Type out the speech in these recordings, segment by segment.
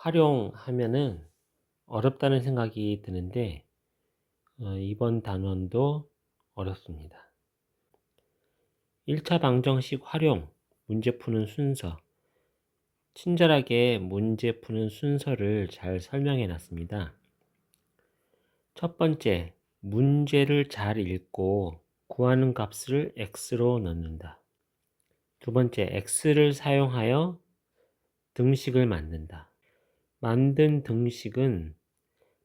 활용하면은 어렵다는 생각이 드는데 이번 단원도 어렵습니다. 1차 방정식 활용, 문제 푸는 순서. 친절하게 문제 푸는 순서를 잘 설명해 놨습니다. 첫 번째, 문제를 잘 읽고 구하는 값을 x로 넣는다. 두 번째, x를 사용하여 등식을 만든다. 만든 등식은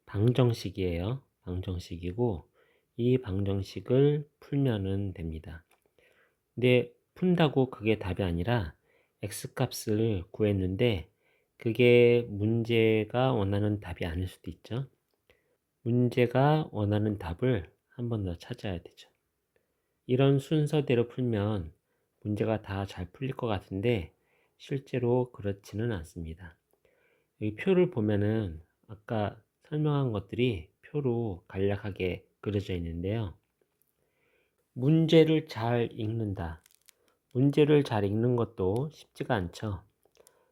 방정식이에요. 방정식이고 이 방정식을 풀면은 됩니다. 근데 푼다고 그게 답이 아니라 x값을 구했는데 그게 문제가 원하는 답이 아닐 수도 있죠. 문제가 원하는 답을 한 번 더 찾아야 되죠. 이런 순서대로 풀면 문제가 다 잘 풀릴 것 같은데 실제로 그렇지는 않습니다. 여기 표를 보면은 아까 설명한 것들이 표로 간략하게 그려져 있는데요. 문제를 잘 읽는다. 문제를 잘 읽는 것도 쉽지가 않죠.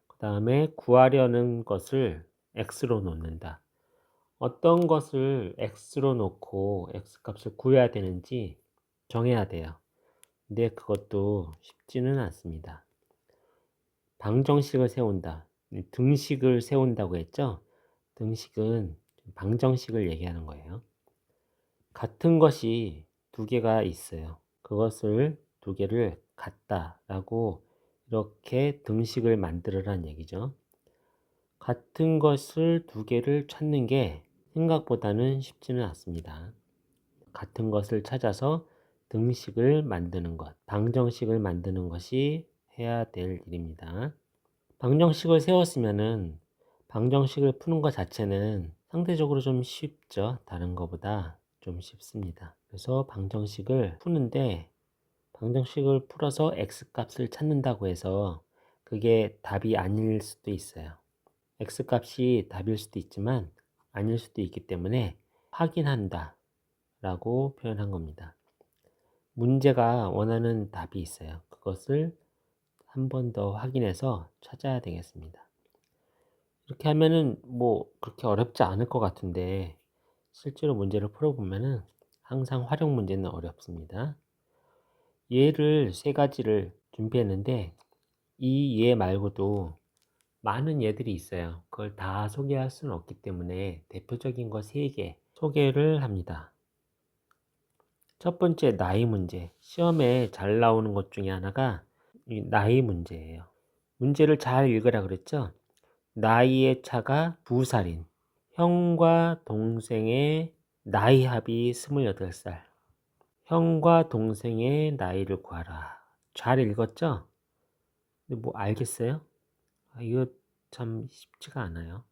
그 다음에 구하려는 것을 x로 놓는다. 어떤 것을 x로 놓고 x값을 구해야 되는지 정해야 돼요. 근데 그것도 쉽지는 않습니다. 방정식을 세운다. 등식을 세운다고 했죠? 등식은 방정식을 얘기하는 거예요. 같은 것이 두 개가 있어요. 그것을 두 개를 같다라고 이렇게 등식을 만들으라는 얘기죠. 같은 것을 두 개를 찾는 게 생각보다는 쉽지는 않습니다. 같은 것을 찾아서 등식을 만드는 것, 방정식을 만드는 것이 해야 될 일입니다. 방정식을 세웠으면은 방정식을 푸는 것 자체는 상대적으로 좀 쉽죠. 다른 것보다 좀 쉽습니다. 그래서 방정식을 푸는데 방정식을 풀어서 x값을 찾는다고 해서 그게 답이 아닐 수도 있어요. x값이 답일 수도 있지만 아닐 수도 있기 때문에 확인한다 라고 표현한 겁니다. 문제가 원하는 답이 있어요. 그것을 한 번 더 확인해서 찾아야 되겠습니다. 이렇게 하면은 뭐 그렇게 어렵지 않을 것 같은데 실제로 문제를 풀어보면은 항상 활용 문제는 어렵습니다. 예를 세 가지를 준비했는데 이 예 말고도 많은 예들이 있어요. 그걸 다 소개할 수는 없기 때문에 대표적인 거 3개 소개를 합니다. 첫 번째, 나이 문제. 시험에 잘 나오는 것 중에 하나가 이 나이 문제예요. 문제를 잘 읽으라 그랬죠? 나이의 차가 2살인 형과 동생의 나이 합이 28살. 형과 동생의 나이를 구하라. 잘 읽었죠? 근데 뭐 알겠어요? 이거 참 쉽지가 않아요.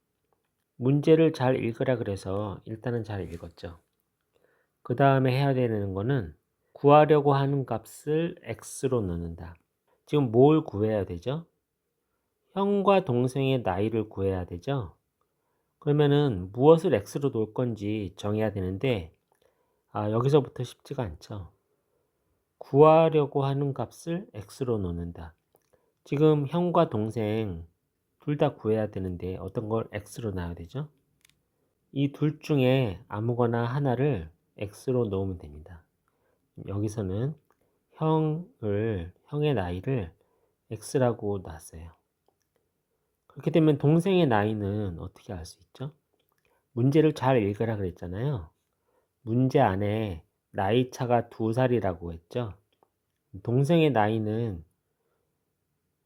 문제를 잘 읽으라 그래서 일단은 잘 읽었죠. 그 다음에 해야 되는 거는 구하려고 하는 값을 x로 넣는다. 지금 뭘 구해야 되죠? 형과 동생의 나이를 구해야 되죠? 그러면은 무엇을 x로 놓을 건지 정해야 되는데 여기서부터 쉽지가 않죠. 구하려고 하는 값을 x로 놓는다. 지금 형과 동생 둘 다 구해야 되는데 어떤 걸 x로 놔야 되죠? 이 둘 중에 아무거나 하나를 x로 놓으면 됩니다. 여기서는 형의 나이를 x라고 놨어요. 그렇게 되면 동생의 나이는 어떻게 알 수 있죠? 문제를 잘 읽으라 그랬잖아요. 문제 안에 나이 차가 2살이라고 했죠. 동생의 나이는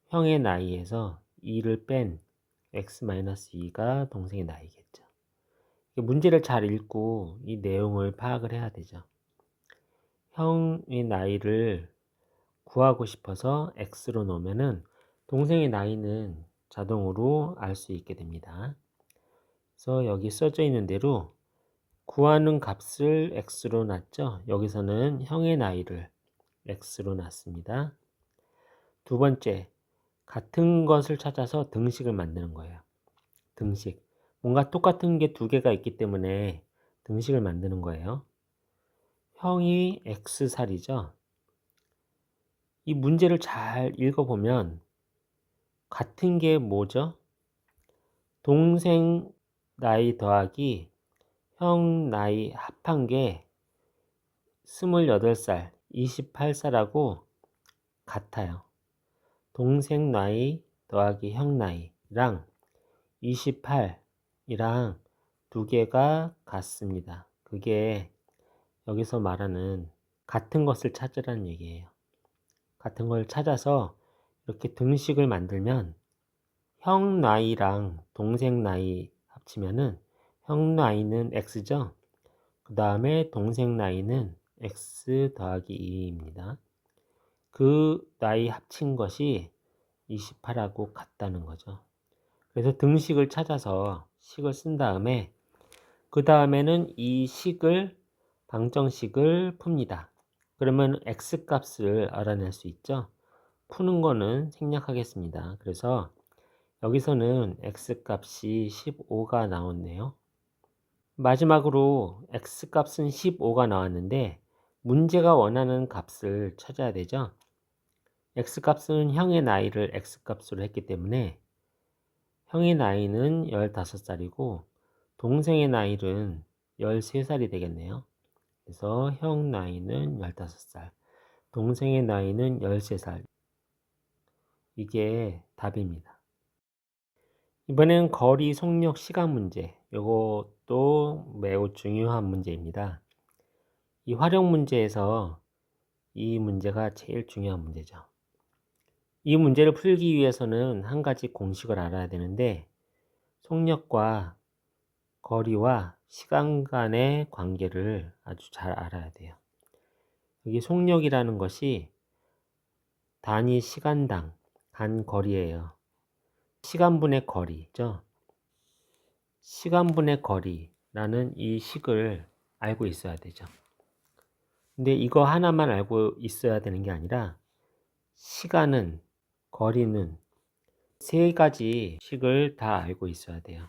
형의 나이에서 2를 뺀 x-2가 동생의 나이겠죠. 문제를 잘 읽고 이 내용을 파악을 해야 되죠. 형의 나이를 구하고 싶어서 x로 놓으면은 동생의 나이는 자동으로 알 수 있게 됩니다. 그래서 여기 써져 있는 대로 구하는 값을 x로 놨죠. 여기서는 형의 나이를 x로 놨습니다. 두 번째, 같은 것을 찾아서 등식을 만드는 거예요. 등식. 뭔가 똑같은 게 두 개가 있기 때문에 등식을 만드는 거예요. 형이 x살이죠. 이 문제를 잘 읽어보면 같은 게 뭐죠? 동생 나이 더하기 형 나이 합한 게 28살, 28살하고 같아요. 동생 나이 더하기 형 나이랑 28이랑 두 개가 같습니다. 그게 여기서 말하는 같은 것을 찾으라는 얘기예요. 같은 걸 찾아서 이렇게 등식을 만들면 형 나이랑 동생 나이 합치면은 형 나이는 x죠. 그 다음에 동생 나이는 x 더하기 2입니다. 그 나이 합친 것이 28하고 같다는 거죠. 그래서 등식을 찾아서 식을 쓴 다음에 그 다음에는 이 식을 방정식을 풉니다. 그러면 x 값을 알아낼 수 있죠. 푸는 거는 생략하겠습니다. 그래서 여기서는 x 값이 15가 나왔네요. 마지막으로 x 값은 15가 나왔는데 문제가 원하는 값을 찾아야 되죠. x 값은 형의 나이를 x 값으로 했기 때문에 형의 나이는 15살이고 동생의 나이는 13살이 되겠네요. 그래서 형 나이는 15살, 동생의 나이는 13살. 이게 답입니다. 이번엔 거리, 속력, 시간 문제. 이것도 매우 중요한 문제입니다. 이 활용 문제에서 이 문제가 제일 중요한 문제죠. 이 문제를 풀기 위해서는 한 가지 공식을 알아야 되는데 속력과 거리와 시간 간의 관계를 아주 잘 알아야 돼요. 여기 속력이라는 것이 단위 시간당 간 거리예요. 시간분의 거리죠. 시간분의 거리라는 이 식을 알고 있어야 되죠. 근데 이거 하나만 알고 있어야 되는 게 아니라 시간은, 거리는 세 가지 식을 다 알고 있어야 돼요.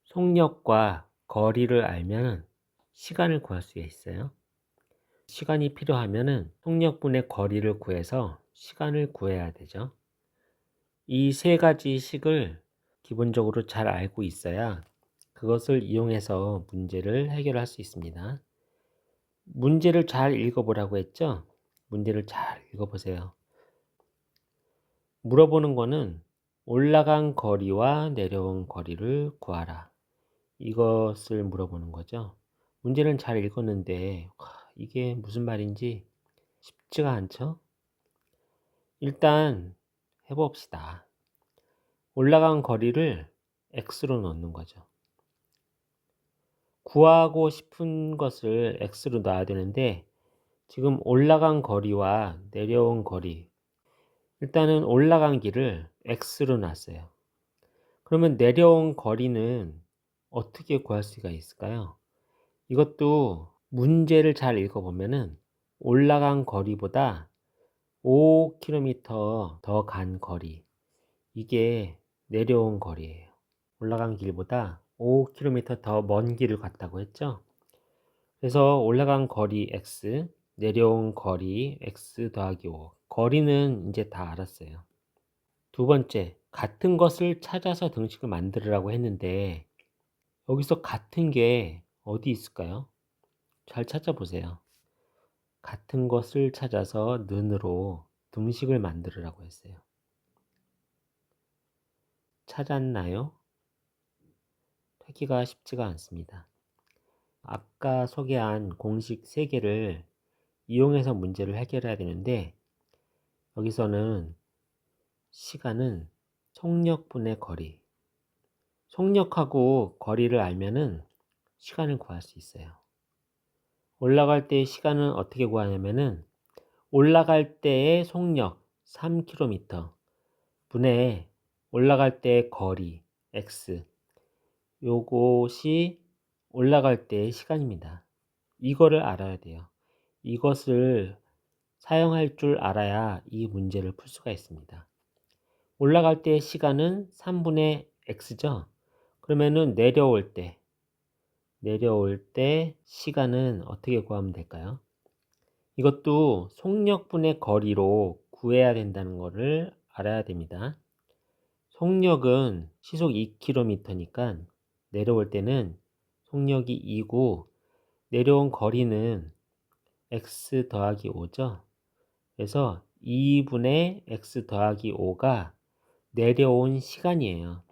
속력과 거리를 알면 시간을 구할 수 있어요. 시간이 필요하면은 속력분의 거리를 구해서 시간을 구해야 되죠. 이 세 가지 식을 기본적으로 잘 알고 있어야 그것을 이용해서 문제를 해결할 수 있습니다. 문제를 잘 읽어보라고 했죠? 문제를 잘 읽어보세요. 물어보는 거는 올라간 거리와 내려온 거리를 구하라. 이것을 물어보는 거죠. 문제는 잘 읽었는데 이게 무슨 말인지 쉽지가 않죠? 일단 해봅시다. 올라간 거리를 x로 넣는 거죠. 구하고 싶은 것을 x로 넣어야 되는데 지금 올라간 거리와 내려온 거리, 일단은 올라간 길을 x로 놨어요. 그러면 내려온 거리는 어떻게 구할 수가 있을까요? 이것도 문제를 잘 읽어보면은 올라간 거리보다 5km 더 간 거리, 이게 내려온 거리예요. 올라간 길보다 5km 더 먼 길을 갔다고 했죠. 그래서 올라간 거리 x, 내려온 거리 x 더하기 5. 거리는 이제 다 알았어요. 두 번째, 같은 것을 찾아서 등식을 만들으라고 했는데 여기서 같은 게 어디 있을까요? 잘 찾아보세요. 같은 것을 찾아서 는으로 등식을 만들으라고 했어요. 찾았나요? 찾기가 쉽지가 않습니다. 아까 소개한 공식 3개를 이용해서 문제를 해결해야 되는데 여기서는 시간은 속력분의 거리, 속력하고 거리를 알면은 시간을 구할 수 있어요. 올라갈 때의 시간은 어떻게 구하냐면은 올라갈 때의 속력 3km 분의 올라갈 때의 거리 x, 요것이 올라갈 때의 시간입니다. 이거를 알아야 돼요. 이것을 사용할 줄 알아야 이 문제를 풀 수가 있습니다. 올라갈 때의 시간은 3분의 x죠. 그러면은 내려올 때 시간은 어떻게 구하면 될까요? 이것도 속력분의 거리로 구해야 된다는 것을 알아야 됩니다. 속력은 시속 2km니까 내려올 때는 속력이 2고 내려온 거리는 x 더하기 5죠. 그래서 2분의 x 더하기 5가 내려온 시간이에요.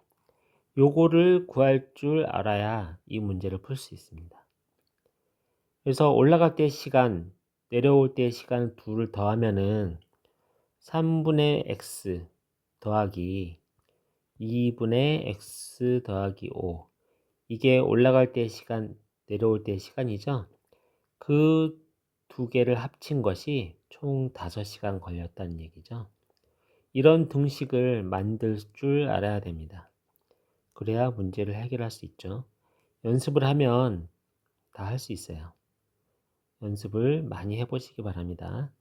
요거를 구할 줄 알아야 이 문제를 풀 수 있습니다. 그래서 올라갈 때 시간, 내려올 때 시간 둘을 더하면은 3분의 x 더하기 2분의 x 더하기 5, 이게 올라갈 때 시간, 내려올 때 시간이죠. 그 두 개를 합친 것이 총 5시간 걸렸다는 얘기죠. 이런 등식을 만들 줄 알아야 됩니다. 그래야 문제를 해결할 수 있죠. 연습을 하면 다 할 수 있어요. 연습을 많이 해보시기 바랍니다.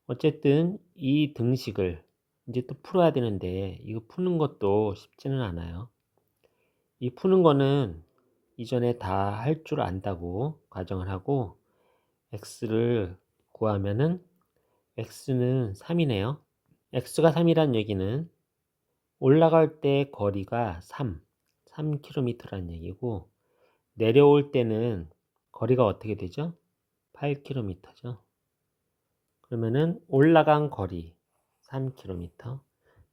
어쨌든 이 등식을 이제 또 풀어야 되는데 이거 푸는 것도 쉽지는 않아요. 이 푸는 거는 이전에 다 할 줄 안다고 가정을 하고 x를 구하면은 x는 3이네요. x가 3이란 얘기는 올라갈 때 거리가 3km라는 얘기고 내려올 때는 거리가 어떻게 되죠? 8km죠. 그러면은 올라간 거리 3km,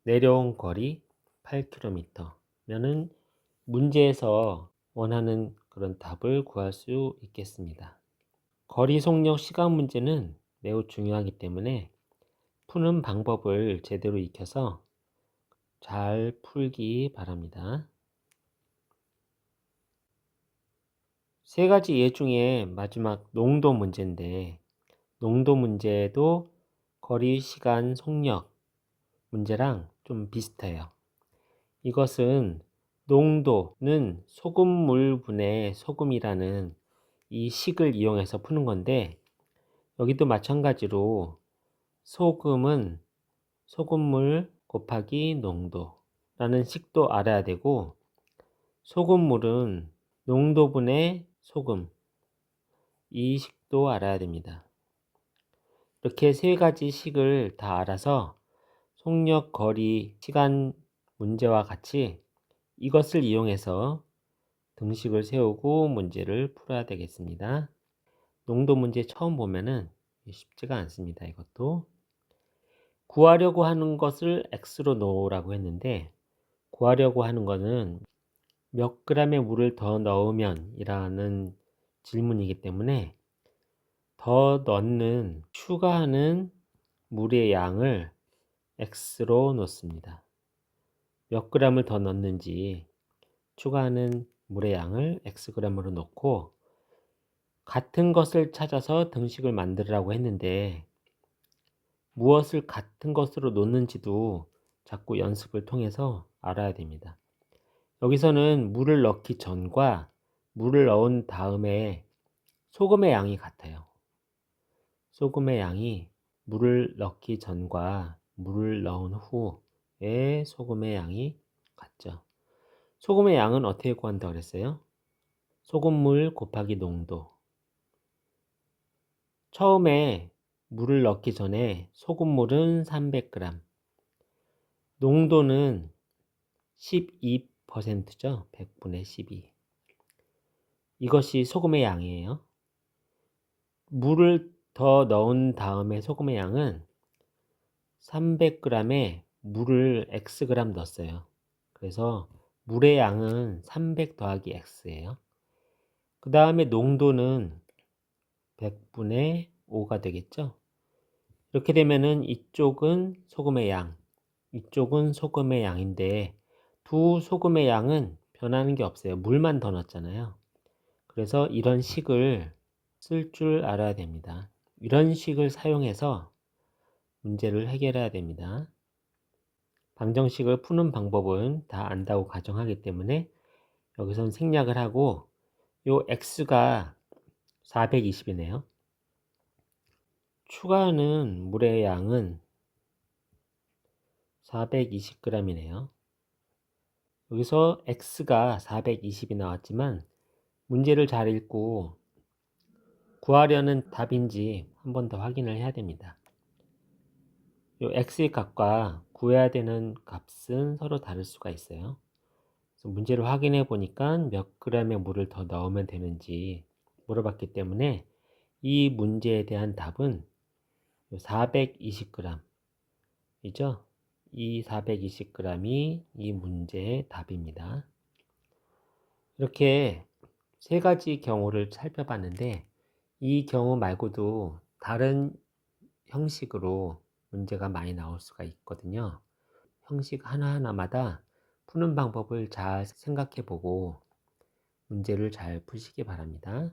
내려온 거리 8km면은 문제에서 원하는 그런 답을 구할 수 있겠습니다. 거리, 속력, 시간 문제는 매우 중요하기 때문에 푸는 방법을 제대로 익혀서 잘 풀기 바랍니다. 세 가지 예 중에 마지막 농도 문제인데 농도 문제도 거리, 시간, 속력 문제랑 좀 비슷해요. 이것은 농도는 소금물분의 소금이라는 이 식을 이용해서 푸는 건데 여기도 마찬가지로 소금은 소금물 곱하기 농도라는 식도 알아야 되고 소금물은 농도분의 소금, 이 식도 알아야 됩니다. 이렇게 세 가지 식을 다 알아서 속력, 거리, 시간 문제와 같이 이것을 이용해서 등식을 세우고 문제를 풀어야 되겠습니다. 농도 문제 처음 보면은 쉽지가 않습니다. 이것도 구하려고 하는 것을 x로 놓으라고 했는데 구하려고 하는 것은 몇 g의 물을 더 넣으면 이라는 질문이기 때문에 더 넣는 추가하는 물의 양을 x로 놓습니다. 몇 g을 더 넣는지 추가하는 물의 양을 xg으로 놓고 같은 것을 찾아서 등식을 만들으라고 했는데 무엇을 같은 것으로 놓는지도 자꾸 연습을 통해서 알아야 됩니다. 여기서는 물을 넣기 전과 물을 넣은 다음에 소금의 양이 같아요. 소금의 양이 물을 넣기 전과 물을 넣은 후에 소금의 양이 같죠. 소금의 양은 어떻게 구한다고 그랬어요? 소금물 곱하기 농도. 처음에 물을 넣기 전에 소금물은 300g, 농도는 12%죠. 100분의 12. 이것이 소금의 양이에요. 물을 더 넣은 다음에 소금의 양은 300g에 물을 x g 넣었어요. 그래서 물의 양은 300 더하기 x예요. 그 다음에 농도는 100분의 5가 되겠죠. 이렇게 되면은 이쪽은 소금의 양, 이쪽은 소금의 양인데 두 소금의 양은 변하는 게 없어요. 물만 더 넣었잖아요. 그래서 이런 식을 쓸 줄 알아야 됩니다. 이런 식을 사용해서 문제를 해결해야 됩니다. 방정식을 푸는 방법은 다 안다고 가정하기 때문에 여기선 생략을 하고 요 x가 420이네요. 추가하는 물의 양은 420g이네요. 여기서 x가 420이 나왔지만 문제를 잘 읽고 구하려는 답인지 한 번 더 확인을 해야 됩니다. 요 x의 값과 구해야 되는 값은 서로 다를 수가 있어요. 그래서 문제를 확인해 보니까 몇 g의 물을 더 넣으면 되는지 물어봤기 때문에 이 문제에 대한 답은 420g 이죠? 이 420g이 이 문제의 답입니다. 이렇게 세 가지 경우를 살펴봤는데 이 경우 말고도 다른 형식으로 문제가 많이 나올 수가 있거든요. 형식 하나하나마다 푸는 방법을 잘 생각해 보고 문제를 잘 푸시기 바랍니다.